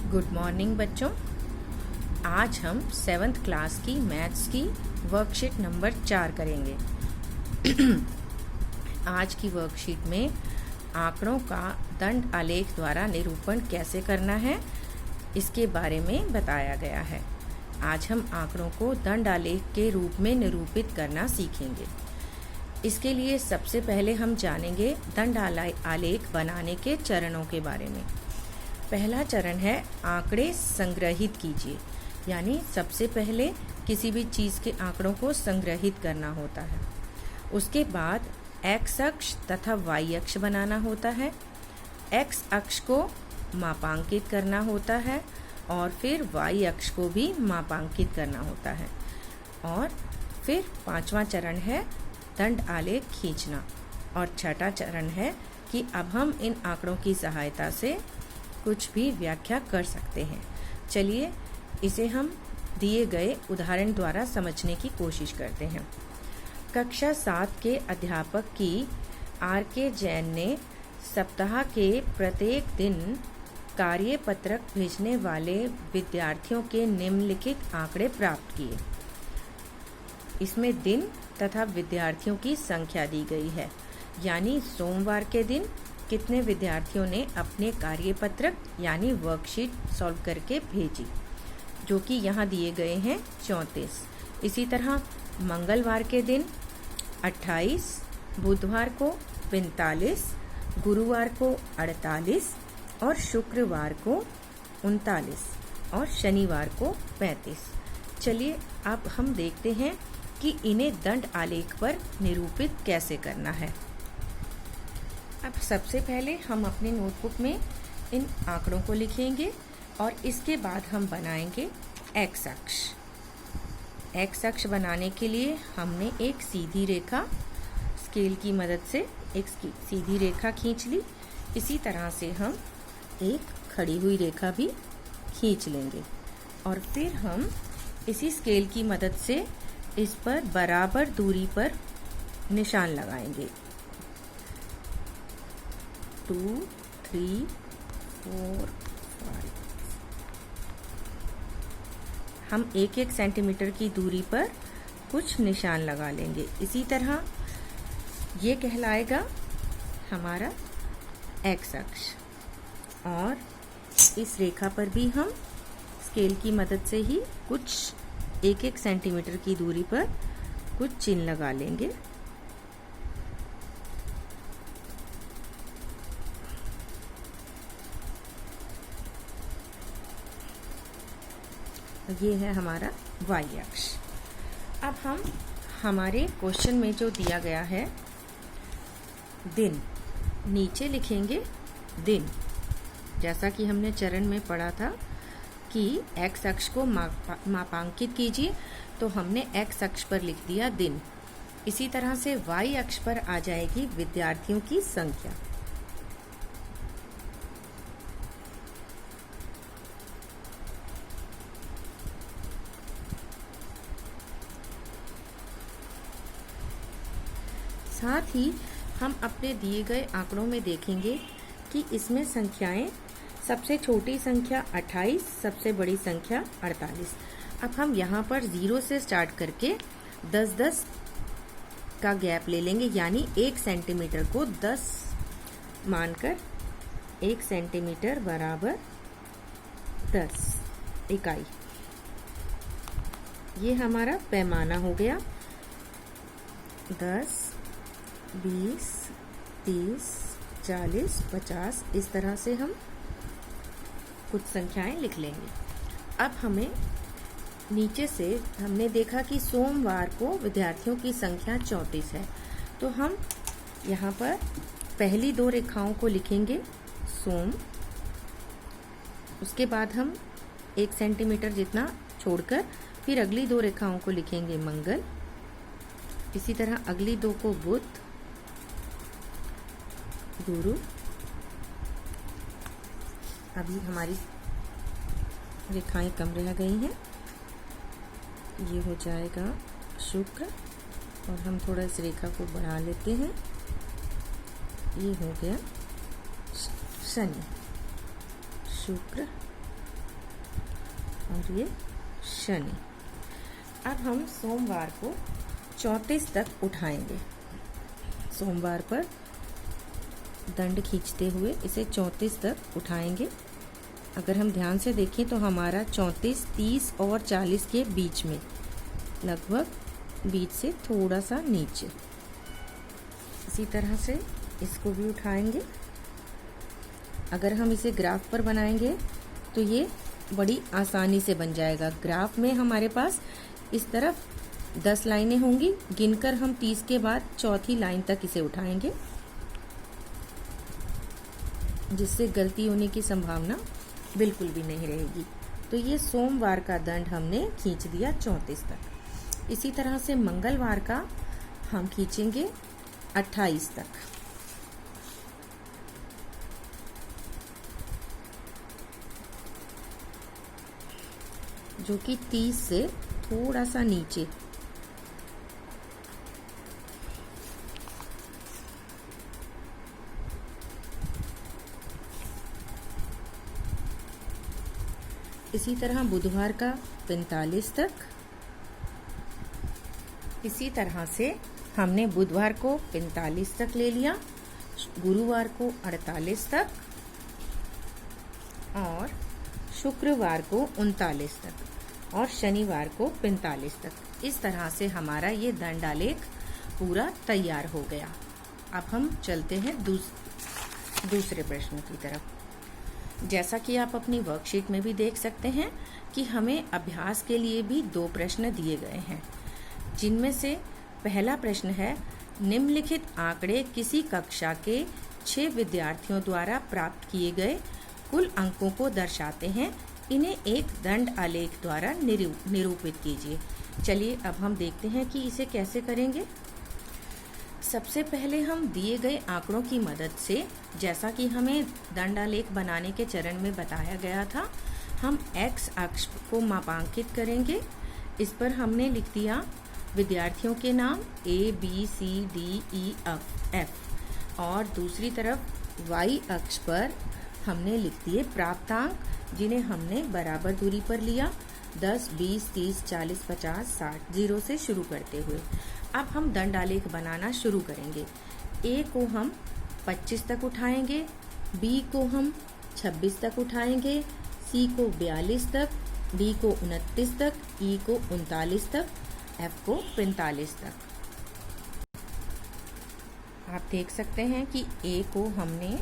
Good morning बच्चों। आज हम 7th क्लास की मैथ्स की वर्कशीट नंबर 4 करेंगे। आज की वर्कशीट में आंकड़ों का दंड आलेख द्वारा निरूपण कैसे करना है इसके बारे में बताया गया है। आज हम आंकड़ों को दंड आलेख के रूप में निरूपित करना सीखेंगे। इसके लिए सबसे पहले हम जानेंगे दंड आलेख बनाने के चरणों के बारे में। पहला चरण है आंकड़े संग्रहित कीजिए, यानी सबसे पहले किसी भी चीज़ के आंकड़ों को संग्रहित करना होता है। उसके बाद एक्स अक्ष तथा वाई अक्ष बनाना होता है। एक्स अक्ष को मापांकित करना होता है और फिर वाई अक्ष को भी मापांकित करना होता है। और फिर पांचवा चरण है दंड आलेख खींचना और छठा चरण है कि अब हम इन आंकड़ों की सहायता से कुछ भी व्याख्या कर सकते हैं। चलिए इसे हम दिए गए उदाहरण द्वारा समझने की कोशिश करते हैं। कक्षा 7 के अध्यापक की आर.के. जैन ने सप्ताह के प्रत्येक दिन कार्यपत्रक भेजने वाले विद्यार्थियों के निम्नलिखित आंकड़े प्राप्त किए। इसमें दिन तथा विद्यार्थियों की संख्या दी गई है, यानी सोमवार के दिन कितने विद्यार्थियों ने अपने कार्यपत्रक यानी वर्कशीट सॉल्व करके भेजी, जो कि यहाँ दिए गए हैं 34। इसी तरह मंगलवार के दिन 28, बुधवार को 45, गुरुवार को 48 और शुक्रवार को 39 और शनिवार को 35। चलिए अब हम देखते हैं कि इन्हें दंड आलेख पर निरूपित कैसे करना है। अब सबसे पहले हम अपने नोटबुक में इन आंकड़ों को लिखेंगे और इसके बाद हम बनाएंगे एक्स अक्ष। एक्स अक्ष बनाने के लिए हमने एक सीधी रेखा स्केल की मदद से एक सीधी रेखा खींच ली। इसी तरह से हम एक खड़ी हुई रेखा भी खींच लेंगे और फिर हम इसी स्केल की मदद से इस पर बराबर दूरी पर निशान लगाएंगे। 2, 3, 4, 5। हम 1-1 सेंटीमीटर की दूरी पर कुछ निशान लगा लेंगे। इसी तरह ये कहलाएगा हमारा एक्स अक्ष और इस रेखा पर भी हम स्केल की मदद से ही कुछ 1-1 सेंटीमीटर की दूरी पर कुछ चिन्ह लगा लेंगे। ये है हमारा वाई अक्ष। अब हम हमारे क्वेश्चन में जो दिया गया है दिन, नीचे लिखेंगे दिन। जैसा कि हमने चरण में पढ़ा था कि एक्स अक्ष को मापांकित कीजिए, तो हमने एक्स अक्ष पर लिख दिया दिन। इसी तरह से वाई अक्ष पर आ जाएगी विद्यार्थियों की संख्या। साथ ही हम अपने दिए गए आंकड़ों में देखेंगे कि इसमें संख्याएं, सबसे छोटी संख्या 28, सबसे बड़ी संख्या 48। अब हम यहाँ पर 0 से स्टार्ट करके 10-10 का गैप ले लेंगे, यानी 1 सेंटीमीटर को 10 मानकर 1 सेंटीमीटर बराबर 10 इकाई। ये हमारा पैमाना हो गया। 10, 20, 30, 40, 50 इस तरह से हम कुछ संख्याएं लिख लेंगे। अब हमें नीचे से हमने देखा कि सोमवार को विद्यार्थियों की संख्या 34 है, तो हम यहाँ पर पहली 2 रेखाओं को लिखेंगे सोम। उसके बाद हम 1 सेंटीमीटर जितना छोड़कर फिर अगली 2 रेखाओं को लिखेंगे मंगल। इसी तरह अगली 2 को बुध, गुरु। अभी हमारी रेखाएं कम रह गई हैं। ये हो जाएगा शुक्र और हम थोड़ा इस रेखा को बढ़ा लेते हैं। ये हो गया शनि, शुक्र, और ये शनि। अब हम सोमवार को 34 तक उठाएंगे। सोमवार पर दंड खींचते हुए इसे 34 तक उठाएंगे। अगर हम ध्यान से देखें तो हमारा 34, 30 और 40 के बीच में, लगभग बीच से थोड़ा सा नीचे। इसी तरह से इसको भी उठाएंगे। अगर हम इसे ग्राफ पर बनाएंगे तो ये बड़ी आसानी से बन जाएगा। ग्राफ में हमारे पास इस तरफ 10 लाइनें होंगी, गिनकर हम 30 के बाद चौथी लाइन तक इसे उठाएंगे, जिससे गलती होने की संभावना बिल्कुल भी नहीं रहेगी। तो ये सोमवार का दंड हमने खींच दिया 34 तक। इसी तरह से मंगलवार का हम खींचेंगे 28 तक। जो कि 30 से थोड़ा सा नीचे। इसी तरह बुधवार का 45 तक। इसी तरह से हमने बुधवार को 45 तक ले लिया, गुरुवार को 48 तक और शुक्रवार को 39 तक और शनिवार को 45 तक। इस तरह से हमारा ये दंडालेख पूरा तैयार हो गया। अब हम चलते हैं दूसरे प्रश्न की तरफ। जैसा कि आप अपनी वर्कशीट में भी देख सकते हैं कि हमें अभ्यास के लिए भी 2 प्रश्न दिए गए हैं, जिनमें से पहला प्रश्न है, निम्नलिखित आंकड़े किसी कक्षा के 6 विद्यार्थियों द्वारा प्राप्त किए गए कुल अंकों को दर्शाते हैं। इन्हें एक दंड आलेख द्वारा निरूपित कीजिए। चलिए अब हम देखते हैं कि इसे कैसे करेंगे। सबसे पहले हम दिए गए आंकड़ों की मदद से, जैसा कि हमें दंडालेख बनाने के चरण में बताया गया था, हम x अक्ष को मापांकित करेंगे। इस पर हमने लिख दिया विद्यार्थियों के नाम A, B, C, D, E, F और दूसरी तरफ y अक्ष पर हमने लिख दिए प्राप्तांक, जिन्हें हमने बराबर दूरी पर लिया, 10, 20, 30, 40, 50, 60, 0 से शुरू करते हुए। अब हम दंडालेख बनाना शुरू करेंगे। A को हम 25 तक उठाएंगे, B को हम 26 तक उठाएंगे, C को 42 तक, D को 29 तक, E को 39 तक, F को 45 तक। आप देख सकते हैं कि A को हमने